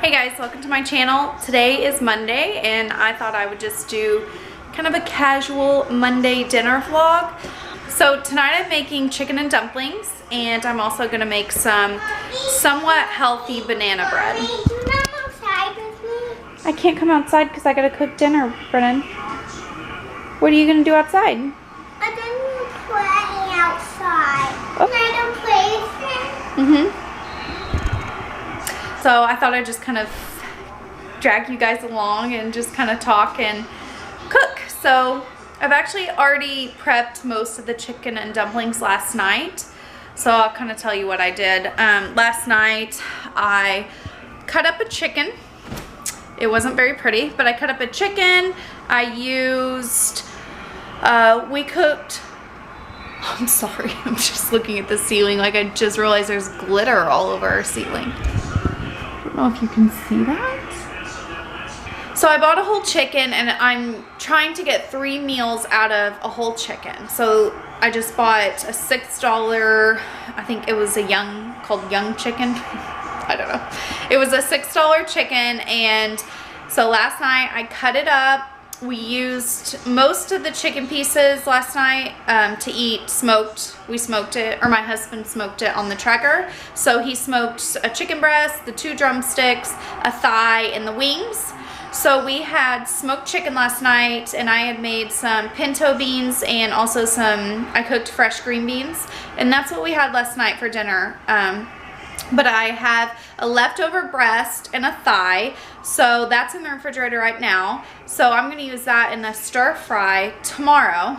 Hey guys, welcome to my channel. Today is Monday and I thought I would just do kind of a casual Monday dinner vlog. So tonight I'm making chicken and dumplings, and I'm also going to make some somewhat healthy banana bread. Can you come outside with me? I can't come outside because I got to cook dinner, Brennan. What are you going to do outside? I'm going to play outside. Oh. Can I go play with him? So I thought I'd just kind of drag you guys along and just kind of talk and cook. So I've actually already prepped most of the chicken and dumplings last night. So I'll kind of tell you what I did. Last night I cut up a chicken. It wasn't very pretty, but I cut up a chicken. I used, we cooked, I'm sorry, I'm just looking at the ceiling like I just realized there's glitter all over our ceiling. I don't know if you can see that. So I bought a whole chicken and I'm trying to get 3 meals out of a whole chicken. So I just bought a $6, I think it was called young chicken. I don't know. It was a $6 chicken, and so last night I cut it up. We used most of the chicken pieces last night to eat smoked. We smoked it, or my husband smoked it on the Traeger. So he smoked a chicken breast, the 2 drumsticks, a thigh, and the wings. So we had smoked chicken last night, and I had made some pinto beans and also I cooked fresh green beans. And that's what we had last night for dinner. But I have a leftover breast and a thigh, so that's in the refrigerator right now. So I'm going to use that in a stir fry tomorrow.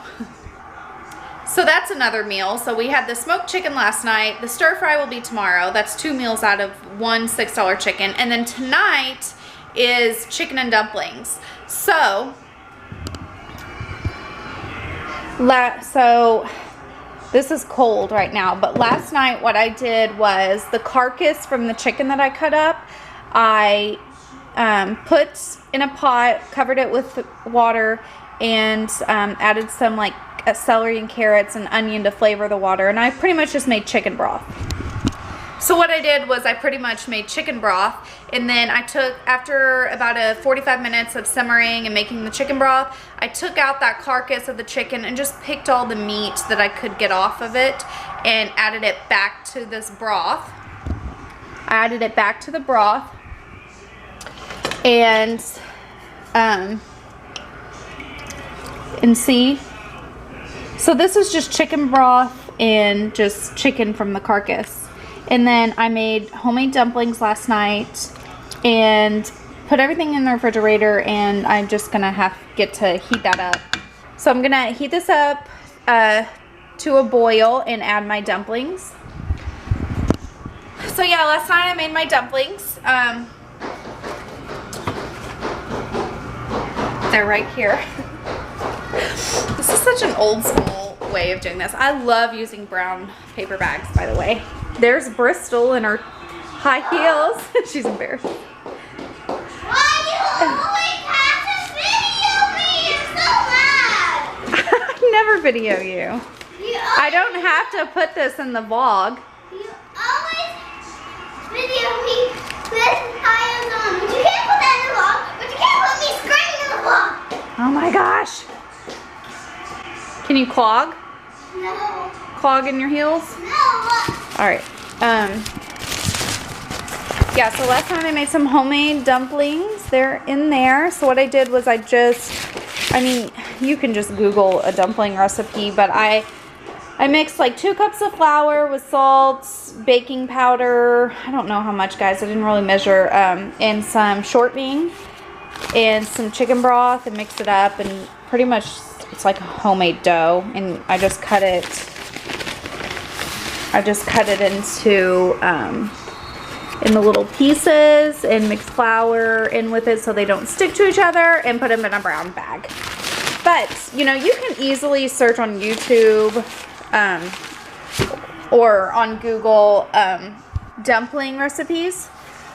So that's another meal. So we had the smoked chicken last night. The stir fry will be tomorrow. That's 2 meals out of one $6 chicken. And then tonight is chicken and dumplings. So this is cold right now, but last night what I did was the carcass from the chicken that I cut up, I put in a pot, covered it with water, and added some like celery and carrots and onion to flavor the water, and I pretty much just made chicken broth. So what I did was I pretty much made chicken broth, and then I took, after about 45 minutes of simmering and making the chicken broth, I took out that carcass of the chicken and just picked all the meat that I could get off of it and added it back to this broth. I added it back to the broth, and see, so this is just chicken broth and just chicken from the carcass. And then I made homemade dumplings last night and put everything in the refrigerator, and I'm just gonna get to heat that up. So I'm gonna heat this up to a boil and add my dumplings. So yeah, last night I made my dumplings. They're right here. This is such an old school way of doing this. I love using brown paper bags, by the way. There's Bristol in her high heels. She's embarrassed. Why do you always have to video me? You're so mad. I never video you. I don't have to put this in the vlog. You always video me with heels on. But you can't put that in the vlog. But you can't put me screaming in the vlog. Oh my gosh. Can you clog? No. Clog in your heels? No. Alright. Yeah, so last time I made some homemade dumplings. They're in there. So what I did was you can just Google a dumpling recipe, but I mixed like 2 cups of flour with salt, baking powder. I don't know how much, guys. I didn't really measure. And some shortening and some chicken broth, and mix it up, and pretty much it's like a homemade dough. And I just cut it into in the little pieces, and mix flour in with it so they don't stick to each other, and put them in a brown bag. But you know, you can easily search on YouTube or on Google dumpling recipes.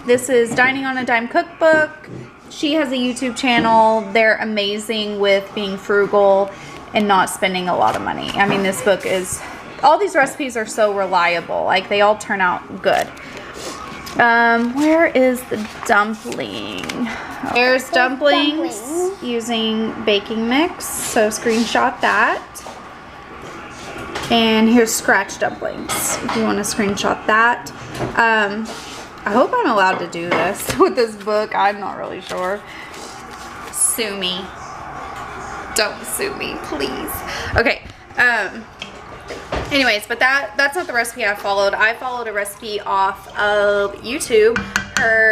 This is Dining on a Dime Cookbook. She has a YouTube channel. They're amazing with being frugal and not spending a lot of money. I mean, this book is, all these recipes are so reliable. Like, they all turn out good. Where is the dumpling? There's dumplings using baking mix, so screenshot that. And here's scratch dumplings, if you want to screenshot that. I hope I'm allowed to do this with this book. I'm not really sure. Sue me. Don't sue me, please. Okay. Anyways, but that's not the recipe I followed. I followed a recipe off of YouTube.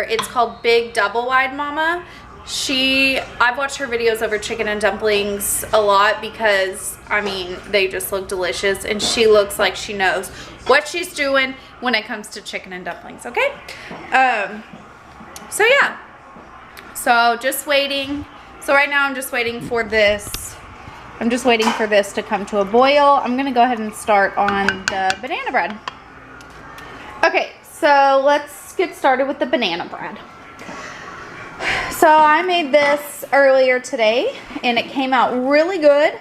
It's called Big Doublewide Mama. I've watched her videos over chicken and dumplings a lot because, I mean, they just look delicious, and she looks like she knows what she's doing when it comes to chicken and dumplings, okay? So yeah. So just waiting. So right now I'm just waiting for this. I'm just waiting for this to come to a boil. I'm gonna go ahead and start on the banana bread. Okay, so let's get started with the banana bread. So I made this earlier today and it came out really good.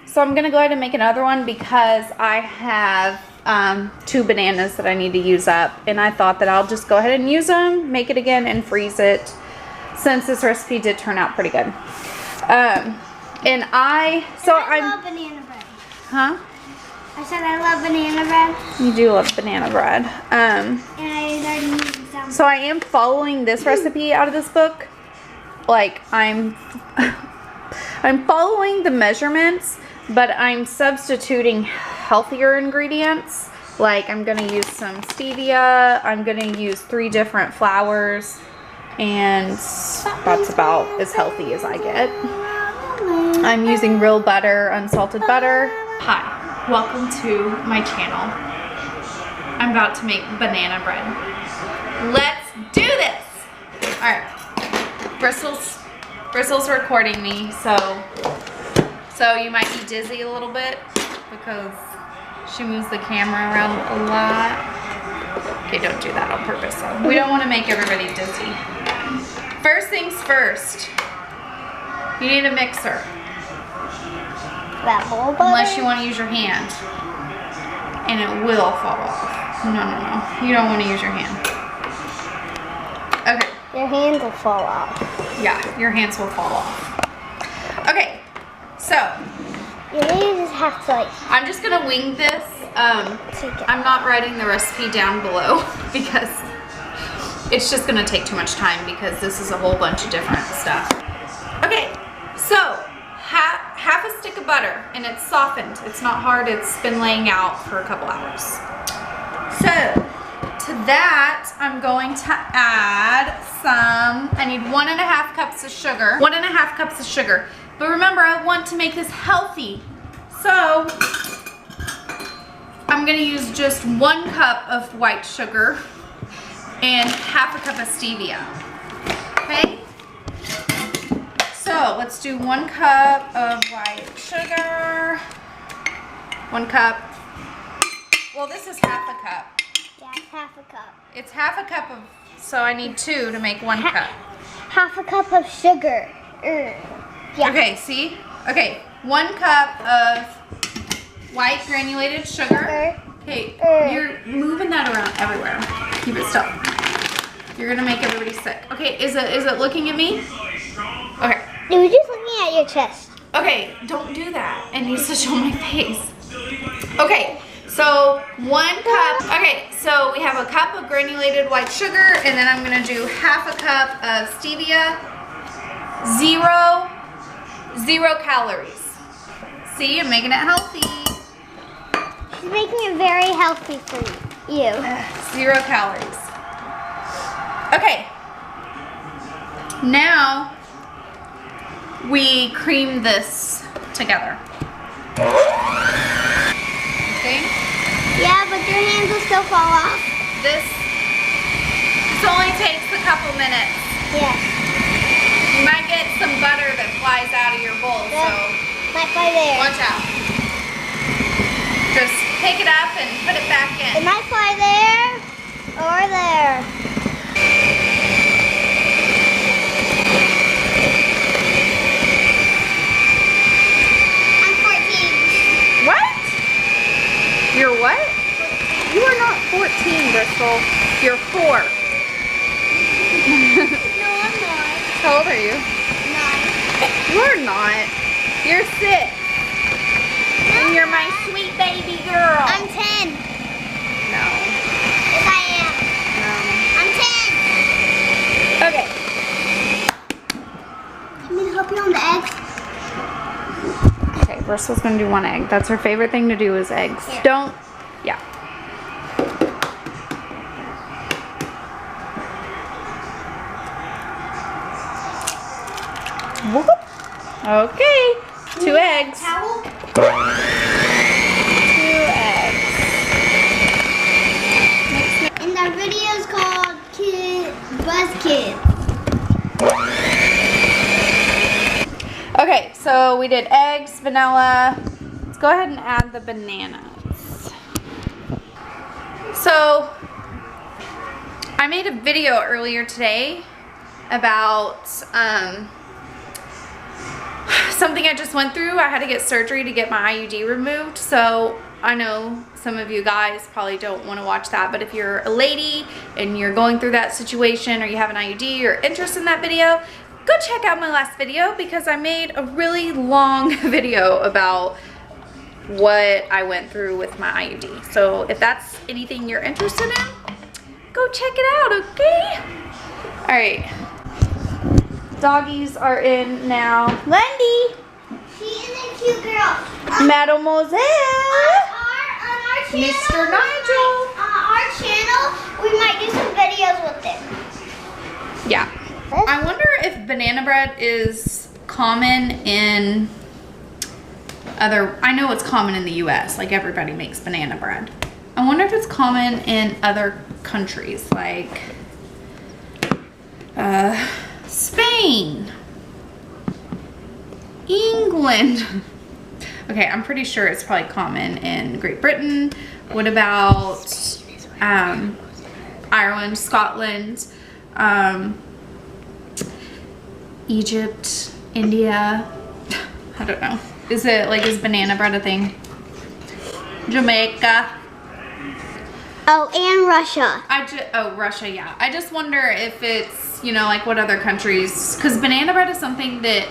So I'm gonna go ahead and make another one because I have 2 bananas that I need to use up, and I thought that I'll just go ahead and use them, make it again, and freeze it, since this recipe did turn out pretty good. And I love banana bread. Huh? I said I love banana bread. You do love banana bread. And I already used some. So I am following this recipe out of this book. Like I'm following the measurements, but I'm substituting healthier ingredients. Like I'm gonna use some stevia. I'm gonna use 3 different flours, and that's about as healthy as I get. I'm using real butter, unsalted butter. Hi, welcome to my channel. I'm about to make banana bread. Let's do this! Alright, Bristol's recording me, so you might be dizzy a little bit because she moves the camera around a lot. Okay, don't do that on purpose though. We don't want to make everybody dizzy. First things first. You need a mixer. That whole butter? Unless you want to use your hand. And it will fall off. No. You don't want to use your hand. Okay. Your hands will fall off. Yeah, your hands will fall off. Okay, so. You really just have to like. I'm just going to wing this. I'm not writing the recipe down below because it's just going to take too much time because this is a whole bunch of different stuff. Okay, so half a stick of butter, and it's softened. It's not hard. It's been laying out for a couple hours. So to that, I'm going to add I need 1.5 cups of sugar. 1.5 cups of sugar. But remember, I want to make this healthy. So I'm going to use just 1 cup of white sugar and half a cup of stevia. Okay? So let's do 1 cup of white sugar. 1 cup. Well, this is half a cup. Yeah, it's half a cup. It's half a cup of, so I need 2 to make 1 cup. Half a cup of sugar. Yeah. Okay, see? Okay, 1 cup of white granulated sugar. Okay, you're moving that around everywhere. Keep it still. You're gonna make everybody sick. Okay, is it looking at me? Okay. It was just looking at your chest. Okay, don't do that. It needs to show my face. Okay, so 1 cup. Okay, so we have a cup of granulated white sugar, and then I'm gonna do half a cup of stevia. 0 calories. See, I'm making it healthy. She's making it very healthy for you. 0 calories. Okay. Now we cream this together. Okay? Yeah, but your hands will still fall off. This only takes a couple minutes. Yeah. You might get some butter that flies out of your bowl, so might fly there. watch out. Just pick it up and put it back in. It might fly there or there. I'm 14. What? You're what? You are not 14, Bristol. You're 4. How old are you? 9. You are not. You're 6. And you're my sweet baby girl. I'm 10. No. Yes, I am. I'm 10. Okay. Can we help you on the eggs? Okay, Bristol's gonna do 1 egg. That's her favorite thing to do is eggs. Here. Don't, yeah. Whoop. Okay, 2 eggs. Towel? 2 eggs. And our video is called Buzz Kids. Okay, so we did eggs, vanilla. Let's go ahead and add the bananas. So I made a video earlier today about something I just went through. I had to get surgery to get my IUD removed. So I know some of you guys probably don't want to watch that, but if you're a lady and you're going through that situation or you have an IUD or interest in that video, go check out my last video because I made a really long video about what I went through with my IUD. So if that's anything you're interested in, go check it out, okay? All right. Doggies are in now. Lendy! She is a cute girl. Mademoiselle! On our channel, Mr. Nigel! On our channel, we might do some videos with them. Yeah. I wonder if banana bread is common in other, I know it's common in the US, like everybody makes banana bread. I wonder if it's common in other countries, like Spain, England. Okay, I'm pretty sure it's probably common in Great Britain. What about Ireland, Scotland, Egypt, India? I don't know. Is banana bread a thing? Jamaica. Oh, and Russia. Russia, yeah. I just wonder if it's, you know, like what other countries, because banana bread is something that,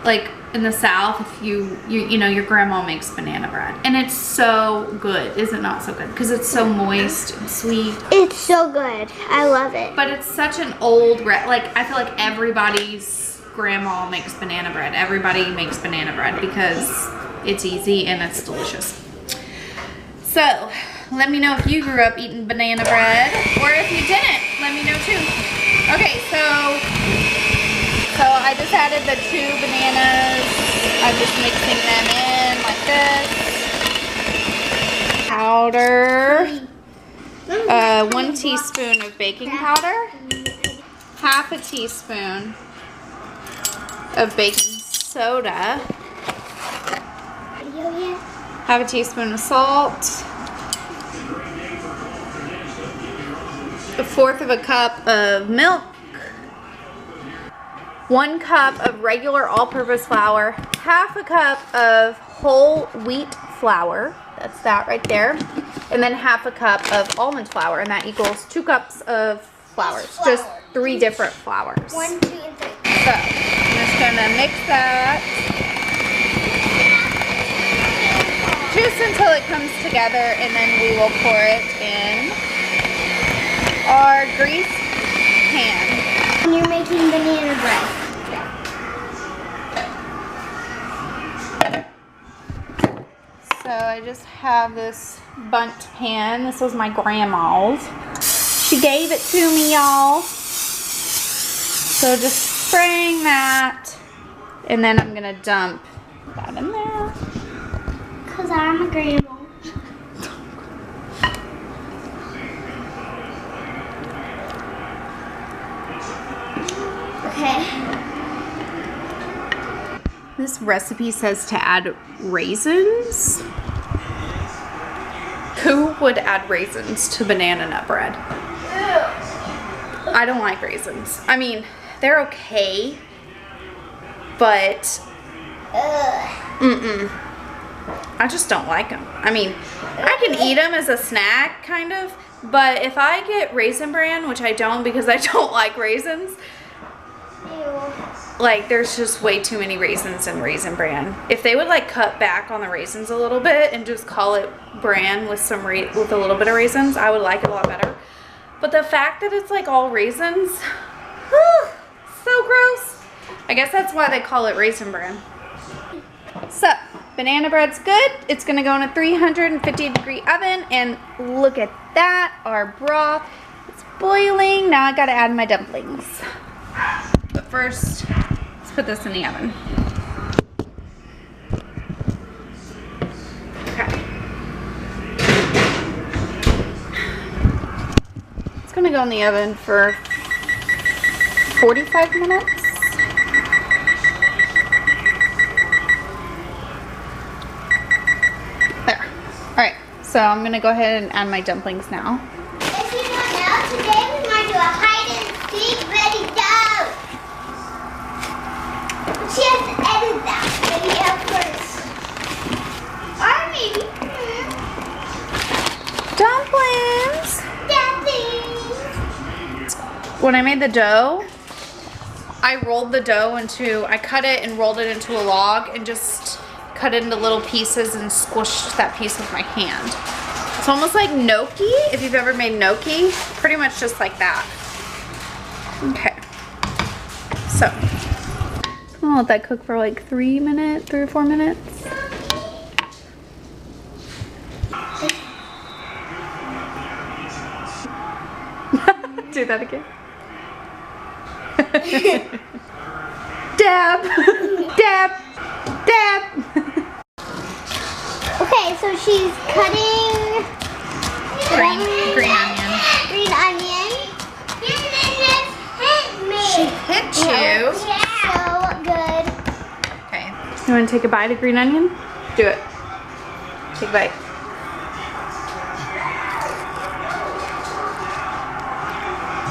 like in the South, if you know, your grandma makes banana bread, and it's so good. Is it not so good? Because it's so moist and sweet. It's so good. I love it. But it's such an old, like I feel like everybody's grandma makes banana bread. Everybody makes banana bread because it's easy and it's delicious. So let me know if you grew up eating banana bread, or if you didn't, let me know too. Okay, so I just added the 2 bananas. I'm just mixing them in like this. Powder. 1 teaspoon of baking powder. Half a teaspoon of baking soda. Half a teaspoon of salt. 1/4 of a cup of milk. 1 cup of regular all-purpose flour. 1/2 cup of whole wheat flour. That's that right there. And then 1/2 cup of almond flour, and that equals 2 cups of flour. Just 3 different flours. 1, 2, and 3. So I'm just gonna mix that just until it comes together, and then we will pour it in our greased pan. And you're making banana bread. So I just have this bundt pan. This was my grandma's. She gave it to me, y'all. So just spraying that, and then I'm gonna dump that in there. Cause I'm a grandma. Okay. This recipe says to add raisins. Who would add raisins to banana nut bread? I don't like raisins. I mean, they're okay, but I just don't like them. I mean, I can eat them as a snack, kind of, but if I get Raisin Bran, which I don't because I don't like raisins, like there's just way too many raisins in Raisin Bran. If they would like cut back on the raisins a little bit and just call it bran with some with a little bit of raisins, I would like it a lot better. But the fact that it's like all raisins, so gross. I guess that's why they call it Raisin Bran. So banana bread's good. It's gonna go in a 350-degree oven, and look at that, our broth is boiling. Now I gotta add my dumplings. But first, let's put this in the oven. Okay. It's gonna go in the oven for 45 minutes. There. Alright, so I'm gonna go ahead and add my dumplings now. If you don't know, today we're going to do a hide and seek ready go. She has to edit that video first. Or maybe. Dumplings! When I made the dough, I rolled the dough into, I cut it and rolled it into a log and just cut it into little pieces and squished that piece with my hand. It's almost like gnocchi, if you've ever made gnocchi, pretty much just like that. Okay, so I'm gonna let that cook for like 3 or 4 minutes. Do that again. Dab, dab, dab. Okay, so she's cutting Green onion. Green onion. She hit you. So good. Okay. You want to take a bite of green onion? Do it. Take a bite.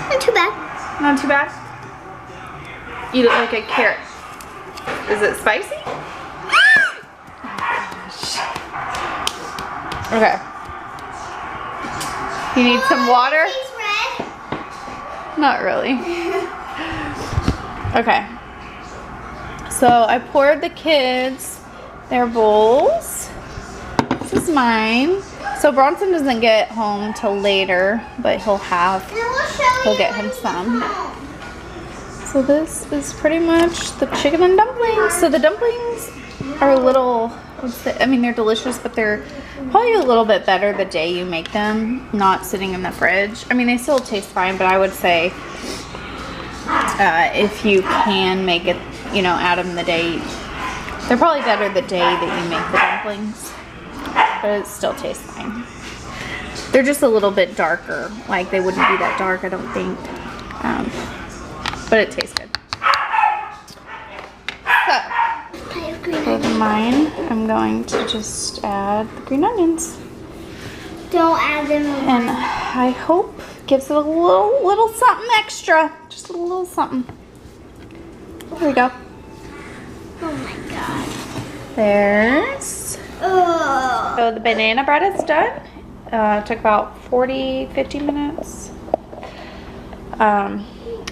Not too bad. Not too bad? Eat it like a carrot. Is it spicy? Okay. You need some water? She's red. Not really. Okay. So I poured the kids their bowls. This is mine. So Bronson doesn't get home till later, but he'll get him some. So this is pretty much the chicken and dumplings. So the dumplings are a little, I mean, they're delicious, but they're probably a little bit better the day you make them, not sitting in the fridge. I mean, they still taste fine, but I would say if you can make it, you know, add them the day, they're probably better the day that you make the dumplings, but it still tastes fine. They're just a little bit darker. Like, they wouldn't be that dark, I don't think. But it tastes good. So, for mine, I'm going to just add the green onions. Don't add them. And I hope gives it a little something extra. Just a little something. There we go. Oh my god. There's. Oh. So the banana bread is done. It took about 40-50 minutes.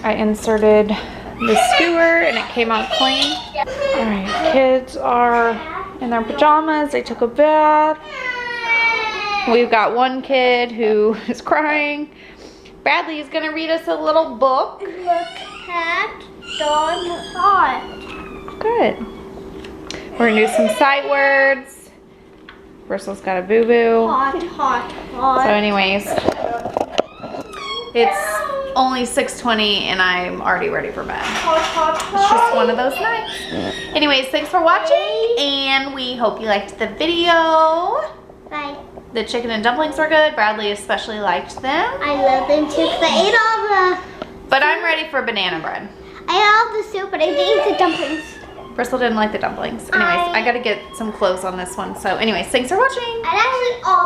I inserted the skewer and it came out clean. Alright, kids are in their pajamas. They took a bath. We've got one kid who is crying. Bradley is going to read us a little book. Look at dog hot. Good. We're going to do some sight words. Bristol's got a boo-boo. Hot, hot, hot. So anyways, it's only 6:20 and I'm already ready for bed. It's just one of those nights. Anyways, thanks for watching and we hope you liked the video. Bye. The chicken and dumplings were good. Bradley especially liked them. I love them too because I ate all the... But I'm ready for banana bread. I ate all the soup, but I didn't eat the dumplings. Bristol didn't like the dumplings. Anyways, I gotta get some clothes on this one. So anyways, thanks for watching. I actually all